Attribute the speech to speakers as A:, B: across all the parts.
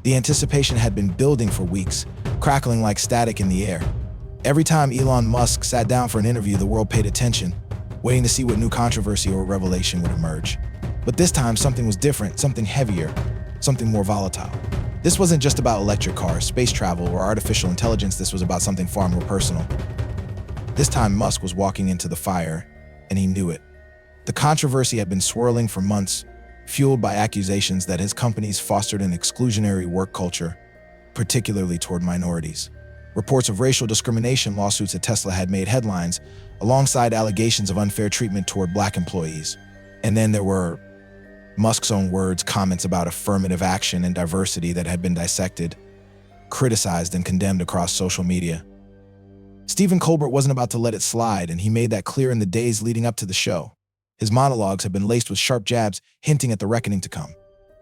A: The anticipation had been building for weeks, crackling like static in the air. Every time Elon Musk sat down for an interview, the world paid attention, waiting to see what new controversy or revelation would emerge. But this time, something was different, something heavier, something more volatile. This wasn't just about electric cars, space travel, or artificial intelligence. This was about something far more personal. This time, Musk was walking into the fire, and he knew it. The controversy had been swirling for months, fueled by accusations that his companies fostered an exclusionary work culture, particularly toward minorities. Reports of racial discrimination lawsuits at Tesla had made headlines, alongside allegations of unfair treatment toward Black employees. And then there were Musk's own words, comments about affirmative action and diversity that had been dissected, criticized, and condemned across social media. Stephen Colbert wasn't about to let it slide, and he made that clear in the days leading up to the show. His monologues had been laced with sharp jabs, hinting at the reckoning to come.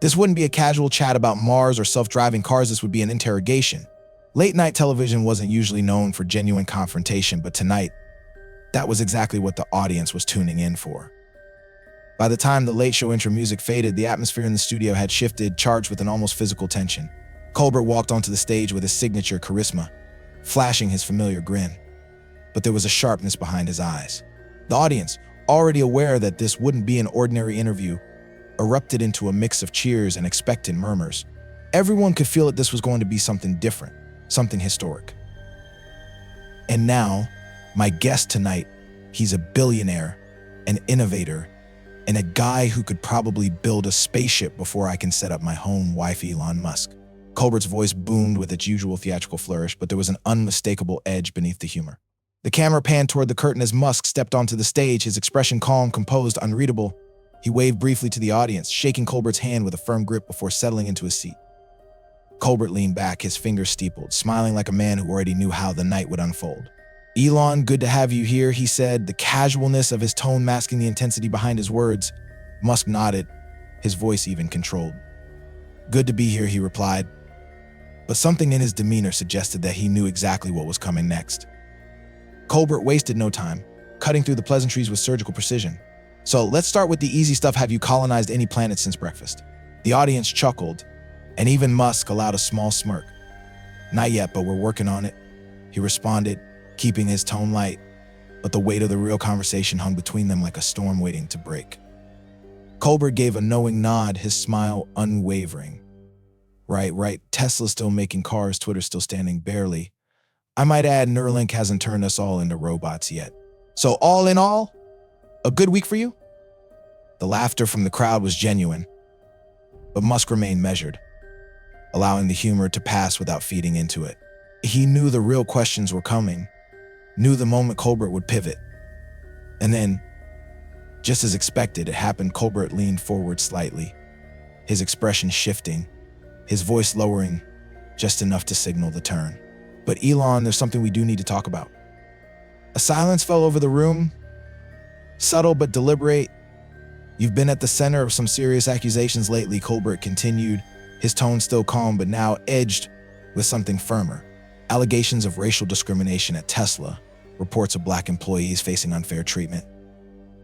A: This wouldn't be a casual chat about Mars or self-driving cars. This would be an interrogation. Late-night television wasn't usually known for genuine confrontation, but tonight, that was exactly what the audience was tuning in for. By the time the late show intro music faded, the atmosphere in the studio had shifted, charged with an almost physical tension. Colbert walked onto the stage with his signature charisma, flashing his familiar grin. But there was a sharpness behind his eyes. The audience, already aware that this wouldn't be an ordinary interview, erupted into a mix of cheers and expectant murmurs. Everyone could feel that this was going to be something different, something historic. And now, my guest tonight, he's a billionaire, an innovator, and a guy who could probably build a spaceship before I can set up my home, wife Elon Musk. Colbert's voice boomed with its usual theatrical flourish, but there was an unmistakable edge beneath the humor. The camera panned toward the curtain as Musk stepped onto the stage, his expression calm, composed, unreadable. He waved briefly to the audience, shaking Colbert's hand with a firm grip before settling into his seat. Colbert leaned back, his fingers steepled, smiling like a man who already knew how the night would unfold. "Elon, good to have you here," he said, the casualness of his tone masking the intensity behind his words. Musk nodded, his voice even controlled. "Good to be here," he replied. But something in his demeanor suggested that he knew exactly what was coming next. Colbert wasted no time, cutting through the pleasantries with surgical precision. "So let's start with the easy stuff. Have you colonized any planet since breakfast?" The audience chuckled, and even Musk allowed a small smirk. "Not yet, but we're working on it," he responded, keeping his tone light, but the weight of the real conversation hung between them like a storm waiting to break. Colbert gave a knowing nod, his smile unwavering. Right. Tesla's still making cars, Twitter's still standing barely. I might add, Neuralink hasn't turned us all into robots yet. So all in all, a good week for you?" The laughter from the crowd was genuine, but Musk remained measured, allowing the humor to pass without feeding into it. He knew the real questions were coming, knew the moment Colbert would pivot. And then, just as expected, it happened. Colbert leaned forward slightly, his expression shifting, his voice lowering just enough to signal the turn. "But Elon, there's something we do need to talk about." A silence fell over the room, subtle but deliberate. "You've been at the center of some serious accusations lately," Colbert continued, his tone still calm but now edged with something firmer. "Allegations of racial discrimination at Tesla, reports of Black employees facing unfair treatment,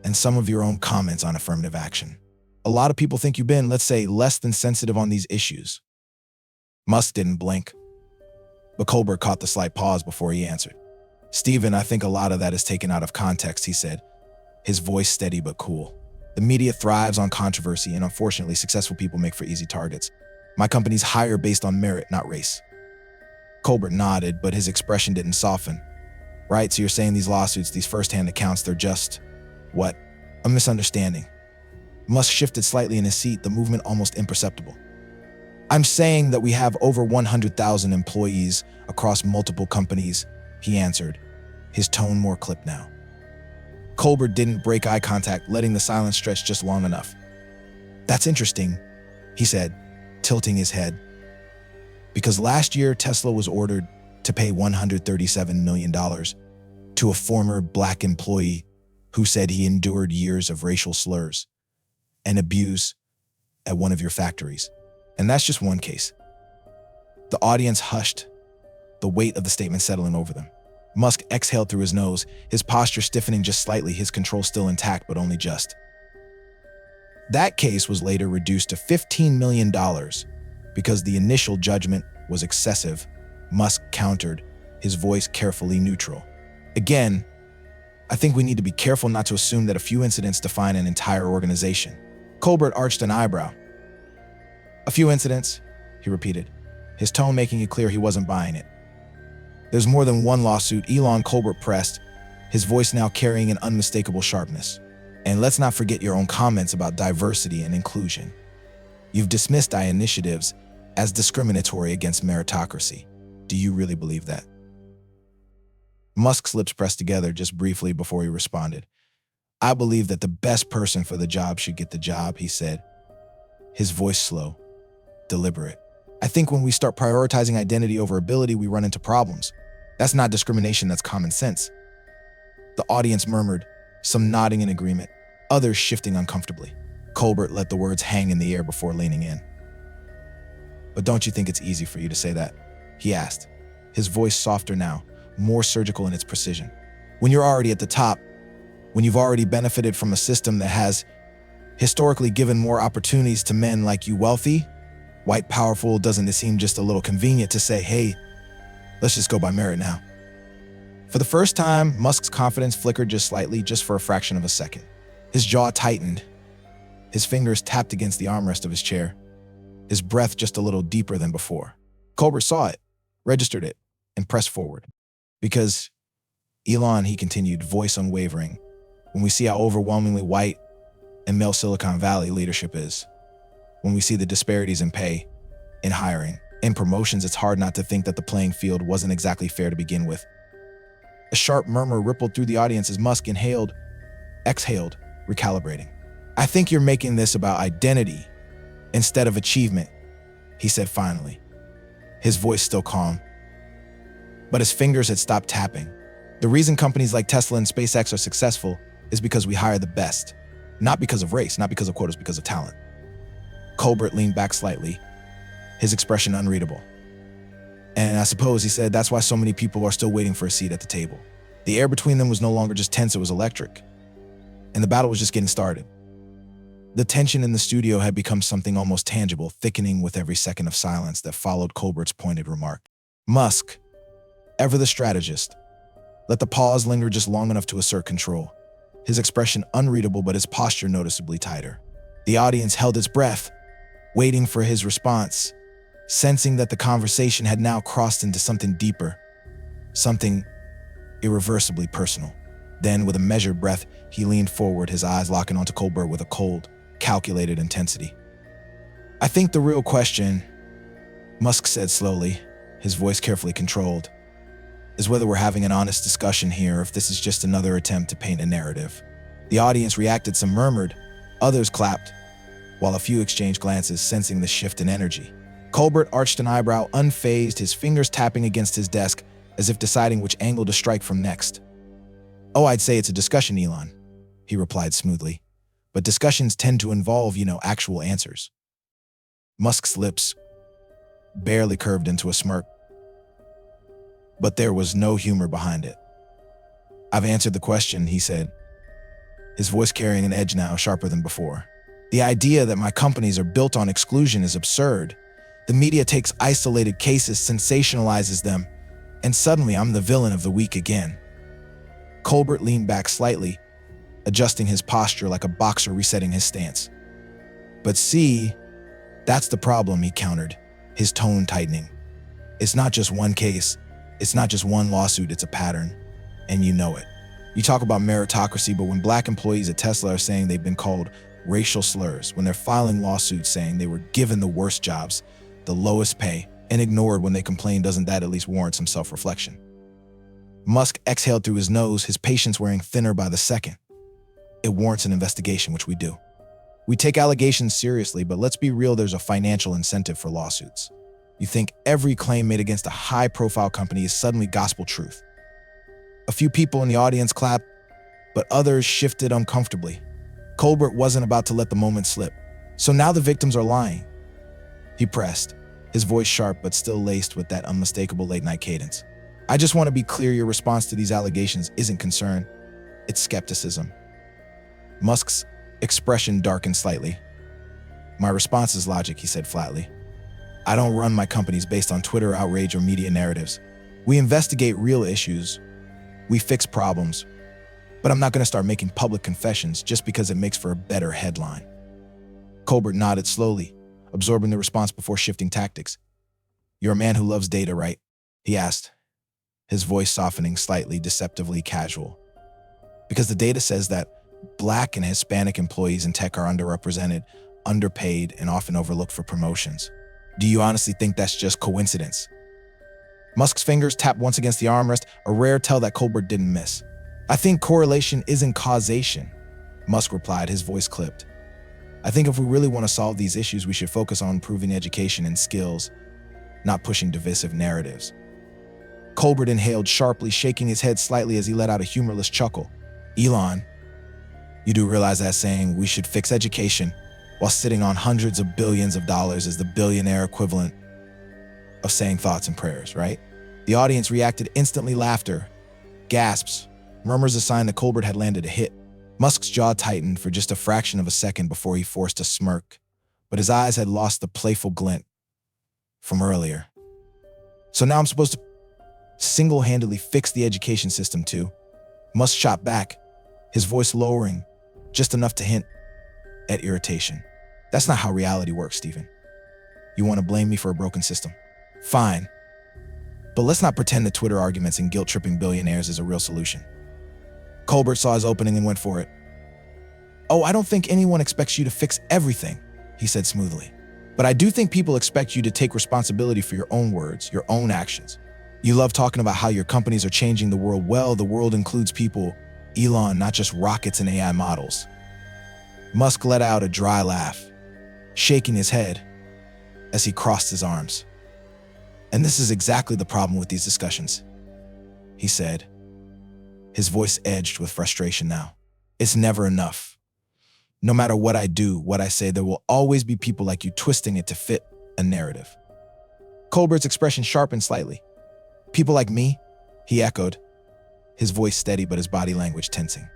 A: and some of your own comments on affirmative action. A lot of people think you've been, let's say, less than sensitive on these issues." Musk didn't blink, but Colbert caught the slight pause before he answered. "Stephen, I think a lot of that is taken out of context," he said, his voice steady but cool. "The media thrives on controversy, and unfortunately, successful people make for easy targets. My company's hire based on merit, not race." Colbert nodded, but his expression didn't soften. "Right, so you're saying these lawsuits, these first-hand accounts, they're just, what, a misunderstanding?" Musk shifted slightly in his seat, the movement almost imperceptible. "I'm saying that we have over 100,000 employees across multiple companies," he answered, his tone more clipped now. Colbert didn't break eye contact, letting the silence stretch just long enough. "That's interesting," he said, tilting his head. "Because last year, Tesla was ordered to pay $137 million to a former Black employee who said he endured years of racial slurs and abuse at one of your factories. And that's just one case." The audience hushed, the weight of the statement settling over them. Musk exhaled through his nose, his posture stiffening just slightly, his control still intact, but only just. "That case was later reduced to $15 million Because the initial judgment was excessive, Musk countered, his voice carefully neutral. Again, I think we need to be careful not to assume that a few incidents define an entire organization. Colbert arched an eyebrow. A few incidents, he repeated, his tone making it clear he wasn't buying it. There's more than one lawsuit, Elon Colbert pressed, his voice now carrying an unmistakable sharpness. And let's not forget your own comments about diversity and inclusion. You've dismissed our initiatives as discriminatory against meritocracy. Do you really believe that? Musk's lips pressed together just briefly before he responded. I believe that the best person for the job should get the job, he said, his voice slow, deliberate. I think when we start prioritizing identity over ability, we run into problems. That's not discrimination, that's common sense. The audience murmured, some nodding in agreement, others shifting uncomfortably. Colbert let the words hang in the air before leaning in. But don't you think it's easy for you to say that? He asked, his voice softer now, more surgical in its precision. When you're already at the top, when you've already benefited from a system that has historically given more opportunities to men like you wealthy, white powerful, doesn't it seem just a little convenient to say, hey, let's just go by merit now? For the first time, Musk's confidence flickered just slightly, just for a fraction of a second. His jaw tightened. His fingers tapped against the armrest of his chair. His breath just a little deeper than before. Colbert saw it, registered it, and pressed forward. Because, Elon, he continued, voice unwavering, when we see how overwhelmingly white and male Silicon Valley leadership is, when we see the disparities in pay, in hiring, in promotions, it's hard not to think that the playing field wasn't exactly fair to begin with. A sharp murmur rippled through the audience as Musk exhaled, recalibrating. I think you're making this about identity instead of achievement, he said finally, his voice still calm. But his fingers had stopped tapping. The reason companies like Tesla and SpaceX are successful is because we hire the best. Not because of race, not because of quotas, because of talent. Colbert leaned back slightly, his expression unreadable. And I suppose, he said, that's why so many people are still waiting for a seat at the table. The air between them was no longer just tense, it was electric. And the battle was just getting started. The tension in the studio had become something almost tangible, thickening with every second of silence that followed Colbert's pointed remark. Musk, ever the strategist, let the pause linger just long enough to assert control. His expression unreadable, but his posture noticeably tighter. The audience held its breath, waiting for his response, sensing that the conversation had now crossed into something deeper, something irreversibly personal. Then, with a measured breath, he leaned forward, his eyes locking onto Colbert with a cold, calculated intensity. I think the real question, Musk said slowly, his voice carefully controlled, is whether we're having an honest discussion here or if this is just another attempt to paint a narrative. The audience reacted, some murmured, others clapped, while a few exchanged glances, sensing the shift in energy. Colbert arched an eyebrow, unfazed, his fingers tapping against his desk as if deciding which angle to strike from next. Oh, I'd say it's a discussion, Elon, he replied smoothly. But discussions tend to involve, actual answers. Musk's lips barely curved into a smirk, but there was no humor behind it. I've answered the question, he said, his voice carrying an edge now sharper than before. The idea that my companies are built on exclusion is absurd. The media takes isolated cases, sensationalizes them, and suddenly I'm the villain of the week again. Colbert leaned back slightly, adjusting his posture like a boxer resetting his stance. But see, that's the problem, he countered, his tone tightening. It's not just one case, it's not just one lawsuit, it's a pattern, and you know it. You talk about meritocracy, but when black employees at Tesla are saying they've been called racial slurs, when they're filing lawsuits saying they were given the worst jobs, the lowest pay, and ignored when they complain, doesn't that at least warrant some self-reflection? Musk exhaled through his nose, his patience wearing thinner by the second. It warrants an investigation, which we do. We take allegations seriously, but let's be real, there's a financial incentive for lawsuits. You think every claim made against a high-profile company is suddenly gospel truth. A few people in the audience clapped, but others shifted uncomfortably. Colbert wasn't about to let the moment slip. So now the victims are lying. He pressed, his voice sharp but still laced with that unmistakable late-night cadence. I just want to be clear, your response to these allegations isn't concern, it's skepticism. Musk's expression darkened slightly. My response is logic, he said flatly. I don't run my companies based on Twitter outrage or media narratives. We investigate real issues. We fix problems. But I'm not going to start making public confessions just because it makes for a better headline. Colbert nodded slowly, absorbing the response before shifting tactics. You're a man who loves data, right? He asked, his voice softening slightly, deceptively casual. Because the data says that Black and Hispanic employees in tech are underrepresented, underpaid, and often overlooked for promotions. Do you honestly think that's just coincidence? Musk's fingers tapped once against the armrest, a rare tell that Colbert didn't miss. I think correlation isn't causation, Musk replied, his voice clipped. I think if we really want to solve these issues, we should focus on improving education and skills, not pushing divisive narratives. Colbert inhaled sharply, shaking his head slightly as he let out a humorless chuckle. Elon, you do realize that saying we should fix education while sitting on hundreds of billions of dollars is the billionaire equivalent of saying thoughts and prayers, right? The audience reacted instantly, laughter, gasps, murmurs, a sign that Colbert had landed a hit. Musk's jaw tightened for just a fraction of a second before he forced a smirk, but his eyes had lost the playful glint from earlier. So now I'm supposed to single-handedly fix the education system too? Musk shot back, his voice lowering, just enough to hint at irritation. That's not how reality works, Stephen. You want to blame me for a broken system? Fine. But let's not pretend that Twitter arguments and guilt-tripping billionaires is a real solution. Colbert saw his opening and went for it. Oh, I don't think anyone expects you to fix everything, he said smoothly. But I do think people expect you to take responsibility for your own words, your own actions. You love talking about how your companies are changing the world. Well, the world includes people, Elon, not just rockets and AI models. Musk let out a dry laugh, shaking his head as he crossed his arms. And this is exactly the problem with these discussions, he said, his voice edged with frustration now. It's never enough. No matter what I do, what I say, there will always be people like you twisting it to fit a narrative. Colbert's expression sharpened slightly. People like me? He echoed, his voice steady but his body language tensing.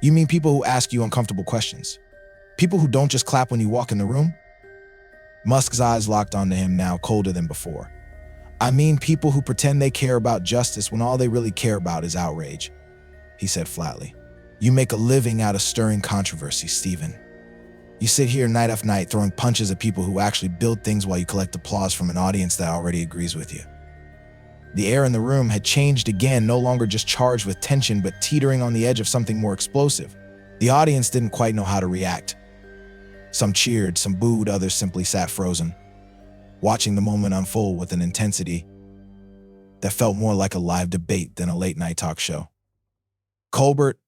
A: You mean people who ask you uncomfortable questions? People who don't just clap when you walk in the room? Musk's eyes locked onto him now, colder than before. I mean people who pretend they care about justice when all they really care about is outrage, he said flatly. You make a living out of stirring controversy, Stephen. You sit here night after night throwing punches at people who actually build things while you collect applause from an audience that already agrees with you. The air in the room had changed again, no longer just charged with tension, but teetering on the edge of something more explosive. The audience didn't quite know how to react. Some cheered, some booed, others simply sat frozen, watching the moment unfold with an intensity that felt more like a live debate than a late-night talk show. Colbert,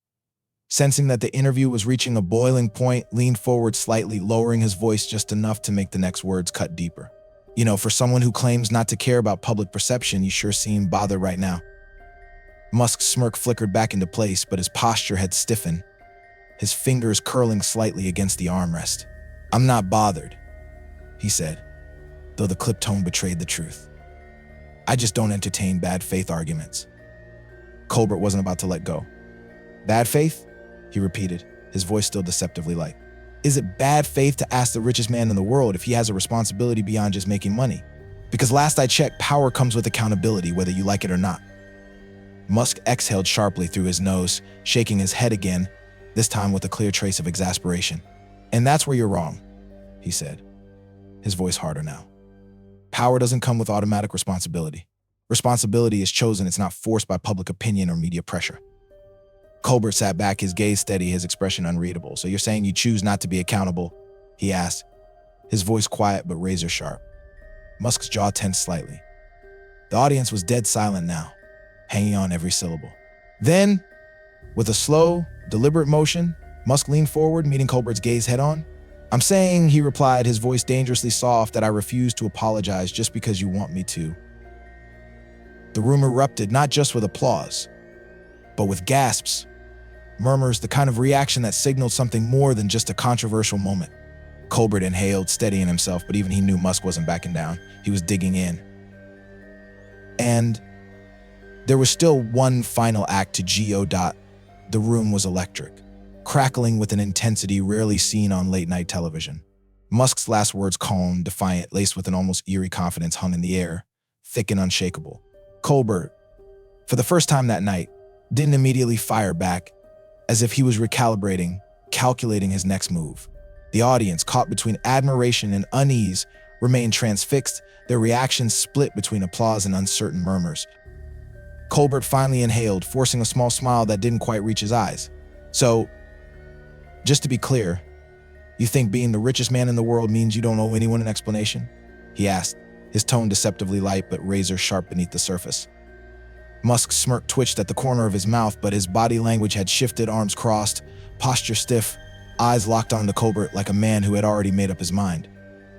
A: sensing that the interview was reaching a boiling point, leaned forward slightly, lowering his voice just enough to make the next words cut deeper. You know, for someone who claims not to care about public perception, you sure seem bothered right now. Musk's smirk flickered back into place, but his posture had stiffened, his fingers curling slightly against the armrest. I'm not bothered, he said, though the clipped tone betrayed the truth. I just don't entertain bad faith arguments. Colbert wasn't about to let go. Bad faith? He repeated, his voice still deceptively light. Is it bad faith to ask the richest man in the world if he has a responsibility beyond just making money? Because last I checked, power comes with accountability, whether you like it or not. Musk exhaled sharply through his nose, shaking his head again, this time with a clear trace of exasperation. And that's where you're wrong, he said, his voice harder now. Power doesn't come with automatic responsibility. Responsibility is chosen, it's not forced by public opinion or media pressure. Colbert sat back, his gaze steady, his expression unreadable. So you're saying you choose not to be accountable? He asked, his voice quiet but razor sharp. Musk's jaw tensed slightly. The audience was dead silent now, hanging on every syllable. Then, with a slow, deliberate motion, Musk leaned forward, meeting Colbert's gaze head-on. I'm saying, he replied, his voice dangerously soft, that I refuse to apologize just because you want me to. The room erupted, not just with applause, but with gasps, murmurs, the kind of reaction that signaled something more than just a controversial moment. Colbert inhaled, steadying himself, but even he knew Musk wasn't backing down. He was digging in. And there was still one final act to G.O. The room was electric, crackling with an intensity rarely seen on late-night television. Musk's last words, calm, defiant, laced with an almost eerie confidence, hung in the air, thick and unshakable. Colbert, for the first time that night, didn't immediately fire back, as if he was recalibrating, calculating his next move. The audience, caught between admiration and unease, remained transfixed, their reactions split between applause and uncertain murmurs. Colbert finally inhaled, forcing a small smile that didn't quite reach his eyes. So, just to be clear, you think being the richest man in the world means you don't owe anyone an explanation? He asked, his tone deceptively light but razor sharp beneath the surface. Musk's smirk twitched at the corner of his mouth, but his body language had shifted, arms crossed, posture stiff, eyes locked onto Colbert like a man who had already made up his mind.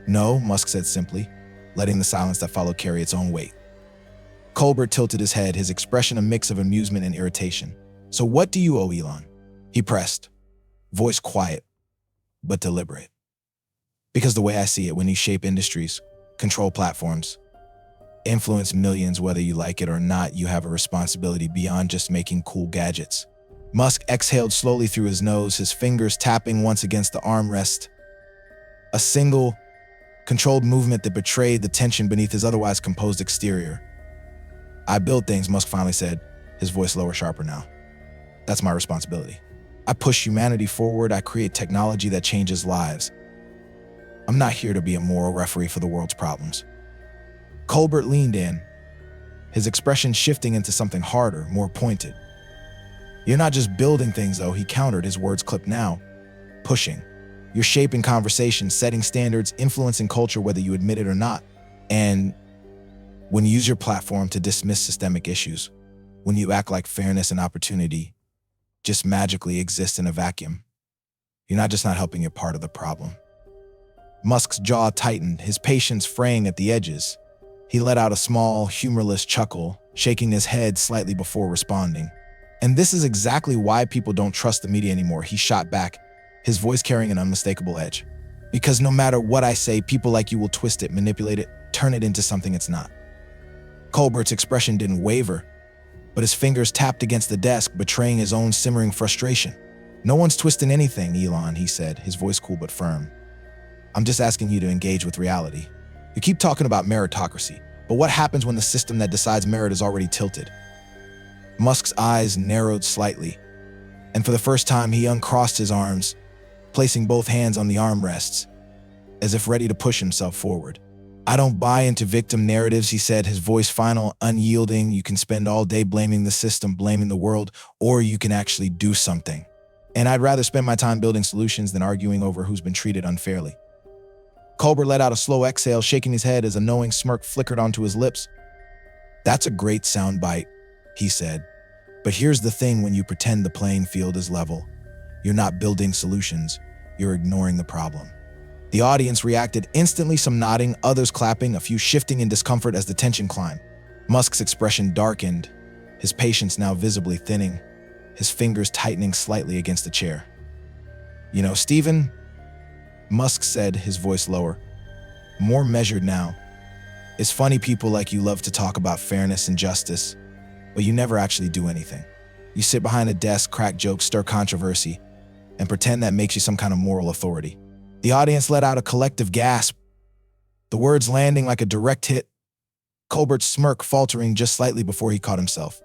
A: No, Musk said simply, letting the silence that followed carry its own weight. Colbert tilted his head, his expression a mix of amusement and irritation. So what do you owe Elon? He pressed, voice quiet, but deliberate. Because the way I see it, when you shape industries, control platforms, influence millions, whether you like it or not, you have a responsibility beyond just making cool gadgets. Musk exhaled slowly through his nose, his fingers tapping once against the armrest. A single, controlled movement that betrayed the tension beneath his otherwise composed exterior. I build things, Musk finally said, his voice lower, sharper now. That's my responsibility. I push humanity forward. I create technology that changes lives. I'm not here to be a moral referee for the world's problems. Colbert leaned in, his expression shifting into something harder, more pointed. You're not just building things, though, he countered, his words clipped now. Pushing. You're shaping conversations, setting standards, influencing culture, whether you admit it or not. And when you use your platform to dismiss systemic issues, when you act like fairness and opportunity just magically exist in a vacuum, you're not just not helping, you're part of the problem. Musk's jaw tightened, his patience fraying at the edges. He let out a small, humorless chuckle, shaking his head slightly before responding. And this is exactly why people don't trust the media anymore, he shot back, his voice carrying an unmistakable edge. Because no matter what I say, people like you will twist it, manipulate it, turn it into something it's not. Colbert's expression didn't waver, but his fingers tapped against the desk, betraying his own simmering frustration. No one's twisting anything, Elon, he said, his voice cool but firm. I'm just asking you to engage with reality. You keep talking about meritocracy, but what happens when the system that decides merit is already tilted? Musk's eyes narrowed slightly, and for the first time he uncrossed his arms, placing both hands on the armrests, as if ready to push himself forward. I don't buy into victim narratives, he said, his voice final, unyielding. You can spend all day blaming the system, blaming the world, or you can actually do something. And I'd rather spend my time building solutions than arguing over who's been treated unfairly. Colbert let out a slow exhale, shaking his head as a knowing smirk flickered onto his lips. That's a great soundbite, he said. But here's the thing, when you pretend the playing field is level, you're not building solutions, you're ignoring the problem. The audience reacted instantly, some nodding, others clapping, a few shifting in discomfort as the tension climbed. Musk's expression darkened, his patience now visibly thinning, his fingers tightening slightly against the chair. You know, Stephen, Musk said, his voice lower, more measured now. It's funny people like you love to talk about fairness and justice, but you never actually do anything. You sit behind a desk, crack jokes, stir controversy, and pretend that makes you some kind of moral authority. The audience let out a collective gasp, the words landing like a direct hit, Colbert's smirk faltering just slightly before he caught himself.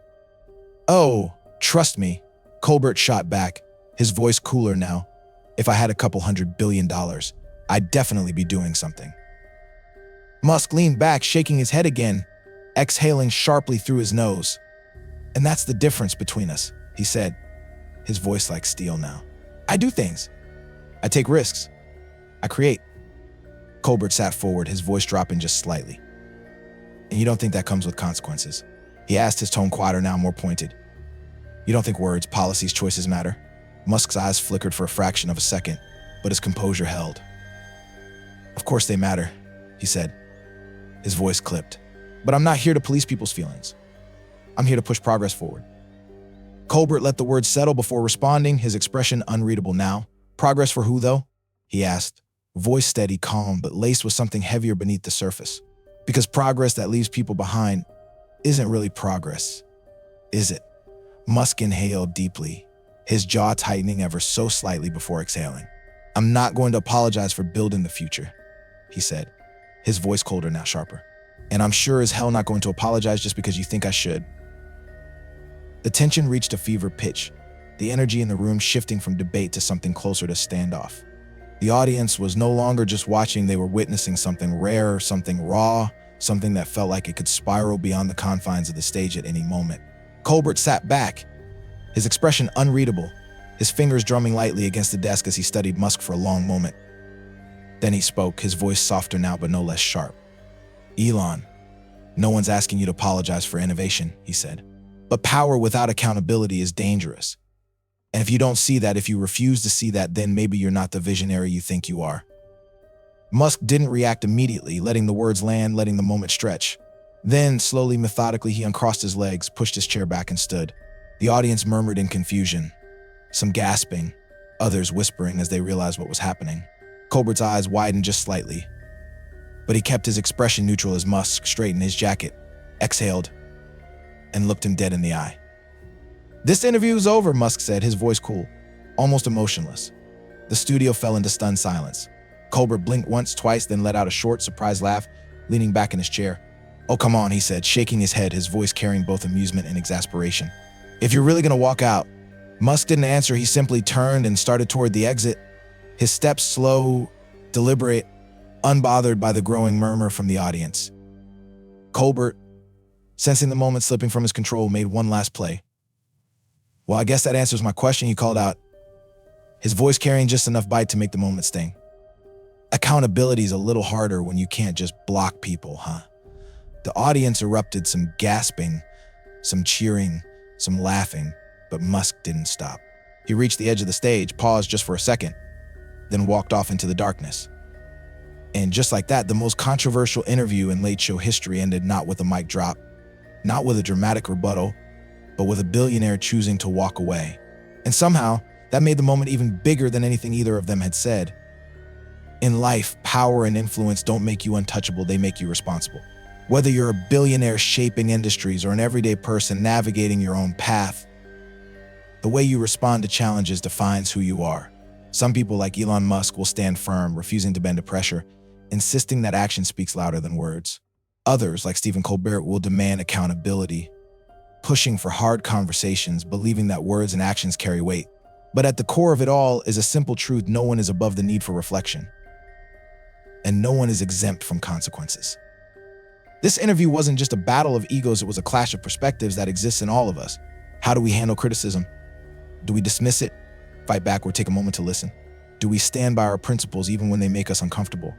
A: Oh, trust me, Colbert shot back, his voice cooler now. If I had a couple $100 billion, I'd definitely be doing something. Musk leaned back, shaking his head again, exhaling sharply through his nose. And that's the difference between us, he said, his voice like steel now. I do things. I take risks. I create. Colbert sat forward, his voice dropping just slightly. And you don't think that comes with consequences? He asked, his tone quieter now, more pointed. You don't think words, policies, choices matter? Musk's eyes flickered for a fraction of a second, but his composure held. Of course they matter, he said, his voice clipped. But I'm not here to police people's feelings. I'm here to push progress forward. Colbert let the words settle before responding, his expression unreadable now. Progress for who, though? He asked, voice steady, calm, but laced with something heavier beneath the surface. Because progress that leaves people behind isn't really progress, is it? Musk inhaled deeply, his jaw tightening ever so slightly before exhaling. I'm not going to apologize for building the future, he said, his voice colder, now sharper. And I'm sure as hell not going to apologize just because you think I should. The tension reached a fever pitch, the energy in the room shifting from debate to something closer to standoff. The audience was no longer just watching, they were witnessing something rare, something raw, something that felt like it could spiral beyond the confines of the stage at any moment. Colbert sat back, his expression unreadable, his fingers drumming lightly against the desk as he studied Musk for a long moment. Then he spoke, his voice softer now but no less sharp. Elon, no one's asking you to apologize for innovation, he said. But power without accountability is dangerous. And if you don't see that, if you refuse to see that, then maybe you're not the visionary you think you are. Musk didn't react immediately, letting the words land, letting the moment stretch. Then, slowly, methodically, he uncrossed his legs, pushed his chair back and stood. The audience murmured in confusion, some gasping, others whispering as they realized what was happening. Colbert's eyes widened just slightly, but he kept his expression neutral as Musk straightened his jacket, exhaled, and looked him dead in the eye. This interview's over, Musk said, his voice cool, almost emotionless. The studio fell into stunned silence. Colbert blinked once, twice, then let out a short, surprised laugh, leaning back in his chair. Oh, come on, he said, shaking his head, his voice carrying both amusement and exasperation. If you're really gonna walk out. Musk didn't answer, he simply turned and started toward the exit, his steps slow, deliberate, unbothered by the growing murmur from the audience. Colbert, sensing the moment slipping from his control, made one last play. Well, I guess that answers my question, he called out, his voice carrying just enough bite to make the moment sting. Accountability's a little harder when you can't just block people, huh? The audience erupted, some gasping, some cheering, some laughing, but Musk didn't stop. He reached the edge of the stage, paused just for a second, then walked off into the darkness. And just like that, the most controversial interview in late show history ended not with a mic drop, not with a dramatic rebuttal, but with a billionaire choosing to walk away. And somehow, that made the moment even bigger than anything either of them had said. In life, power and influence don't make you untouchable, they make you responsible. Whether you're a billionaire shaping industries or an everyday person navigating your own path, the way you respond to challenges defines who you are. Some people, like Elon Musk, will stand firm, refusing to bend to pressure, insisting that action speaks louder than words. Others, like Stephen Colbert, will demand accountability, pushing for hard conversations, believing that words and actions carry weight. But at the core of it all is a simple truth: no one is above the need for reflection, and no one is exempt from consequences. This interview wasn't just a battle of egos, it was a clash of perspectives that exists in all of us. How do we handle criticism? Do we dismiss it, fight back, or take a moment to listen? Do we stand by our principles even when they make us uncomfortable?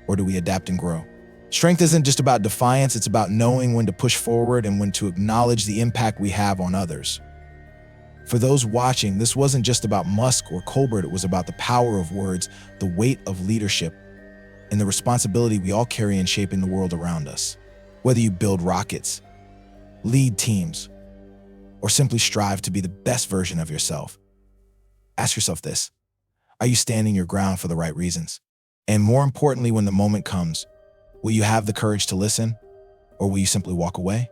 A: Or do we adapt and grow? Strength isn't just about defiance, it's about knowing when to push forward and when to acknowledge the impact we have on others. For those watching, this wasn't just about Musk or Colbert, it was about the power of words, the weight of leadership, and the responsibility we all carry in shaping the world around us. Whether you build rockets, lead teams, or simply strive to be the best version of yourself, ask yourself this: are you standing your ground for the right reasons? And more importantly, when the moment comes, will you have the courage to listen, or will you simply walk away?